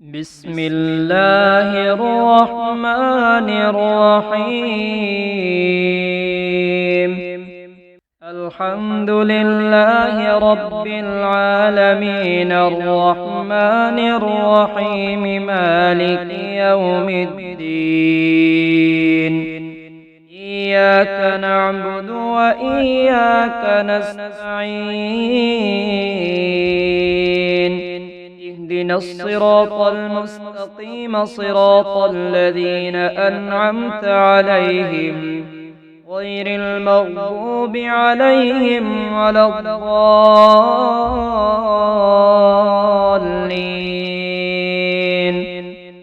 بسم الله الرحمن الرحيم. الحمد لله رب العالمين الرحمن الرحيم مالك يوم الدين. إياك نعبد وإياك نستعين. اهدنا الصراط المستقيم صراط الذين أنعمت عليهم غير المغضوب عليهم ولا الضالين.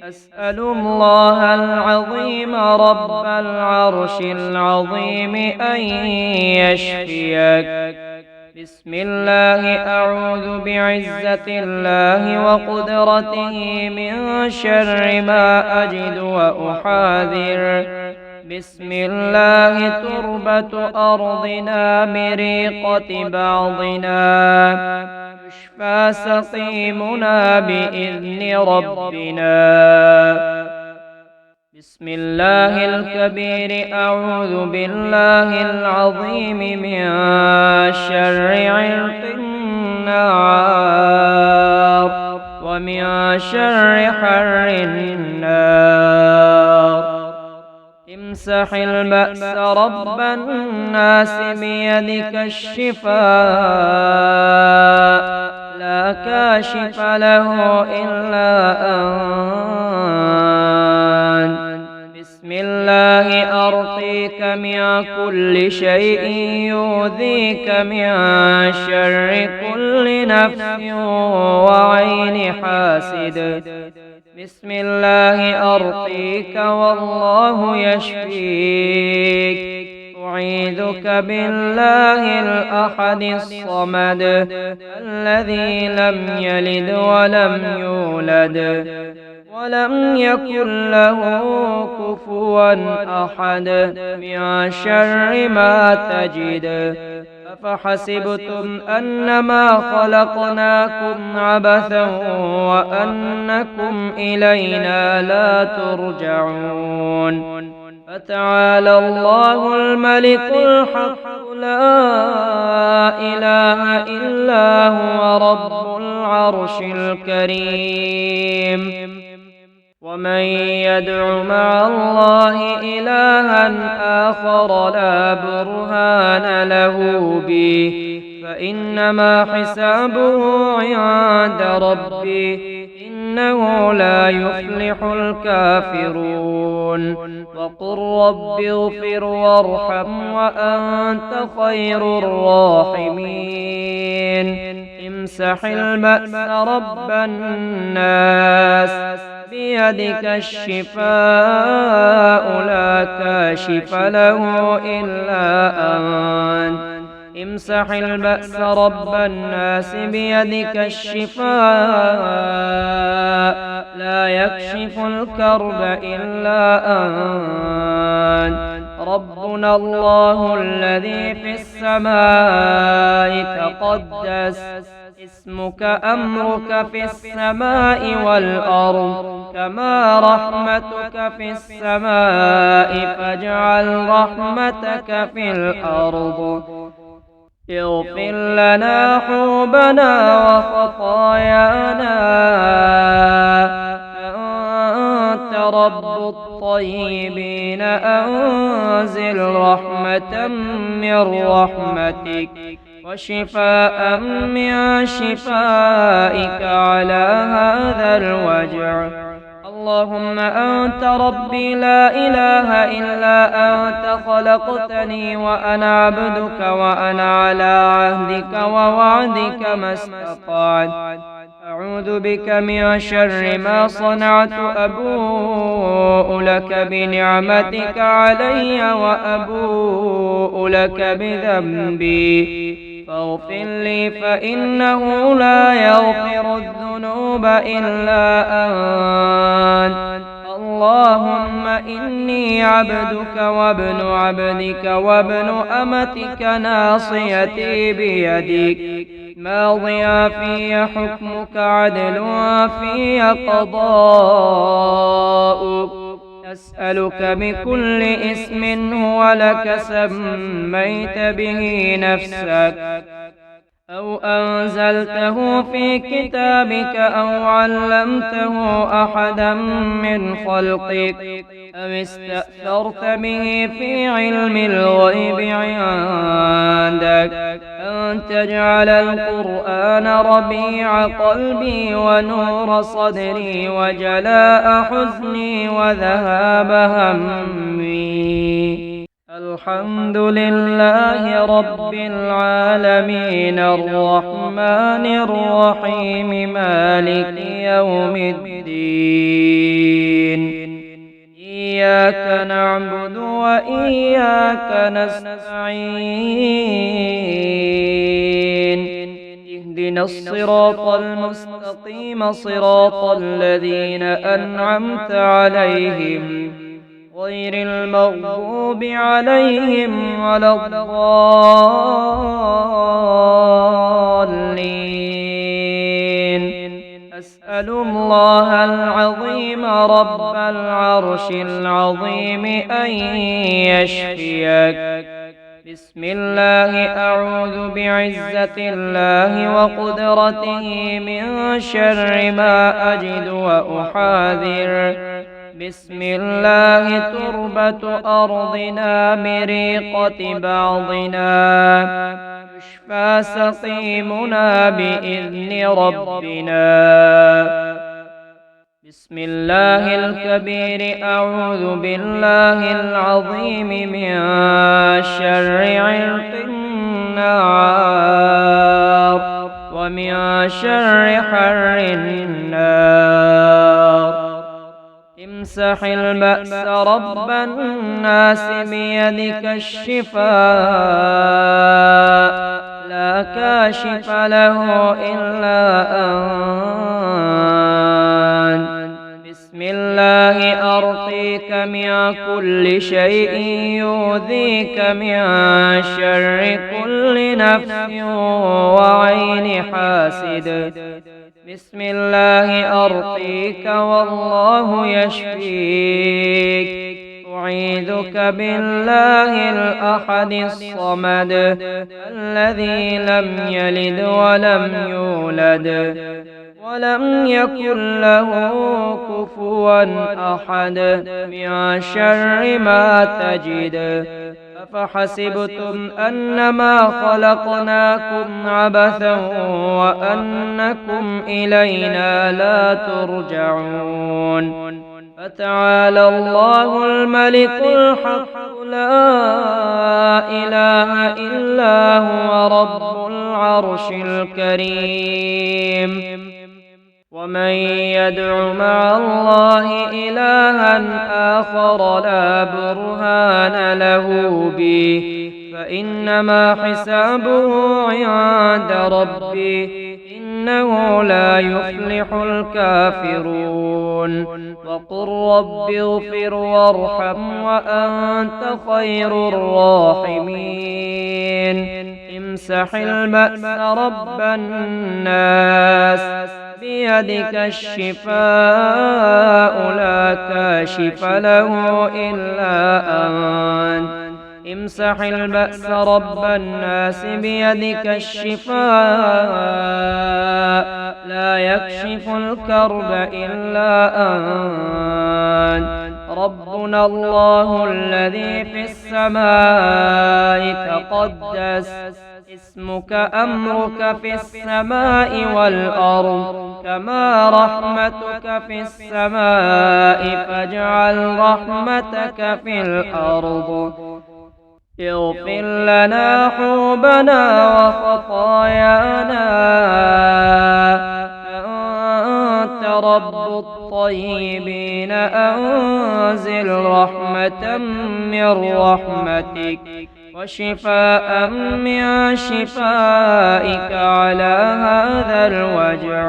أسأل الله العظيم رب العرش العظيم أن يشفيك. بسم الله أعوذ بعزة الله وقدرته من شر ما أجد وأحاذر. بسم الله تربة أرضنا مريقة بعضنا يشفى سقيمنا بإذن ربنا. بسم الله الكبير أعوذ بالله العظيم من شر عرق النار ومن شر حر النار. امسح البأس رب الناس بيدك الشفاء لا كاشف له إلا أنت. بسم الله أرقيك من كل شيء يؤذيك من شر كل نفس وعين حاسد. بسم الله أرقيك والله يشفيك. أعيذك بالله الأحد الصمد الذي لم يلد ولم يولد ولم يكن له كفوا أحد. من شر ما تجد. أفحسبتم أنما خلقناكم عبثا وأنكم إلينا لا ترجعون. فتعالى الله الملك الحق لا إله إلا هو رب العرش الكريم. ومن يدع مع الله إلها آخر لا برهان له به فإنما حسابه عند ربه إنه لا يفلح الكافرون. وقل رب اغفر وارحم وأنت خير الراحمين. امسح البأس رب الناس بيدك الشفاء لا كاشف له إلا أنت. امسح البأس رب الناس بيدك الشفاء لا يكشف الكرب إلا أنت. ربنا الله الذي في السماء تقدس اسمك. أمرك في السماء والأرض كما رحمتك في السماء فاجعل رحمتك في الأرض. اغفر لنا حوبنا وخطايانا أنت رب الطيبين. أنزل رحمة من رحمتك وشفاء من شفائك على هذا الوجع. اللهم أنت ربي لا إله إلا أنت خلقتني وأنا عبدك وأنا على عهدك ووعدك ما استطعت. أعوذ بك من شر ما صنعت. أبوء لك بنعمتك علي وأبوء لك بذنبي فاغفر لي فإنه لا يغفر الذنوب إلا أنت. اللهم إني عبدك وابن عبدك وابن أمتك ناصيتي بيدك ماض في حكمك عدل في قضاؤك أسألك بكل اسم هو لك سميت به نفسك أو أنزلته في كتابك أو علمته أحدا من خلقك أو استأثرت به في علم الغيب عندك أن تجعل القرآن ربيع قلبي ونور صدري وجلاء حزني وذهاب همي. الحمد لله رب العالمين الرحمن الرحيم مالك يوم الدين إياك نعبد وإياك نستعين اهدنا الصراط المستقيم صراط الذين أنعمت عليهم غير المغضوب عليهم ولا الضالين. أسأل الله العظيم رب العرش العظيم أن يشفيك. بسم الله أعوذ بعزة الله وقدرته من شر ما أجد وأحاذر. بسم الله تربة أرضنا بريقة بعضنا يشفى سقيمنا بإذن ربنا. بسم الله الكبير أعوذ بالله العظيم من شر عرق النار ومن شر حر النار. امسح البأس رب الناس بيدك الشفاء لا كاشف له إلا أنت. بسم الله أرقيك من كل شيء يؤذيك من شر كل نفس وعين حاسد. بسم الله أرقيك والله يشفيك. أعيذك بالله الأحد الصمد الذي لم يلد ولم يولد ولم يكن له كفوا أحد. من شر ما تجد. أفحسبتم أنما خلقناكم عبثا وأنكم إلينا لا ترجعون. فتعالى الله الملك الحق لا إله إلا هو رب العرش الكريم. ومن يدع مع الله إلها آخر لا برهان له به فإنما حسابه عند ربه إنه لا يفلح الكافرون. وقل رب اغفر وارحم وأنت خير الراحمين. امسح البأس رب الناس بيدك الشفاء لا كاشف له إلا أنت. امسح البأس رب الناس بيدك الشفاء لا يكشف الكرب إلا أنت. ربنا الله الذي في السماء تقدس اسمك أمرك في السماء والأرض كما رحمتك في السماء فاجعل رحمتك في الأرض. اغفر لنا حوبنا وخطايانا أنت رب الطيبين. أنزل رحمة من رحمتك وشفاء من شفائك على هذا الوجع.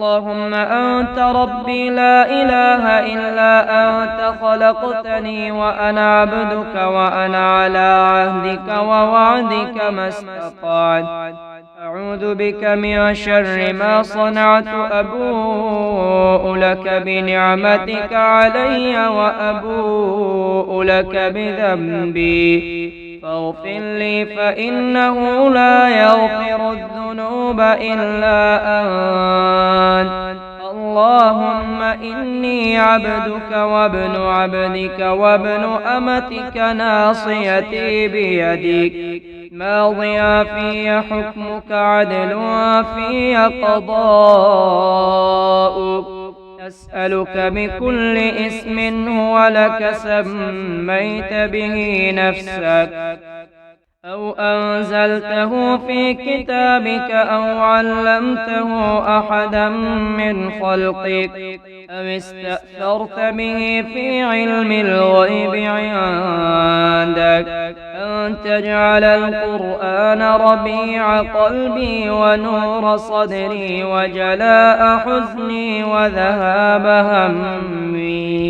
اللهم أنت ربي لا إله إلا أنت خلقتني وأنا عبدك وأنا على عهدك ووعدك ما استطعت أعوذ بك من شر ما صنعت أبوء لك بنعمتك علي وأبوء لك بذنبي فاغفر لي فإنه لا يغفر الذنوب إلا أنت اللهم إني عبدك وابن عبدك وابن أمتك ناصيتي بيدك ماض في حكمك عدل في قضاؤك أسألك بكل اسم هو لك سميت به نفسك أو أنزلته في كتابك أو علمته أحدا من خلقك أو استأثرت به في علم الغيب عندك أن تجعل القرآن ربيع قلبي ونور صدري وجلاء حزني وذهاب همي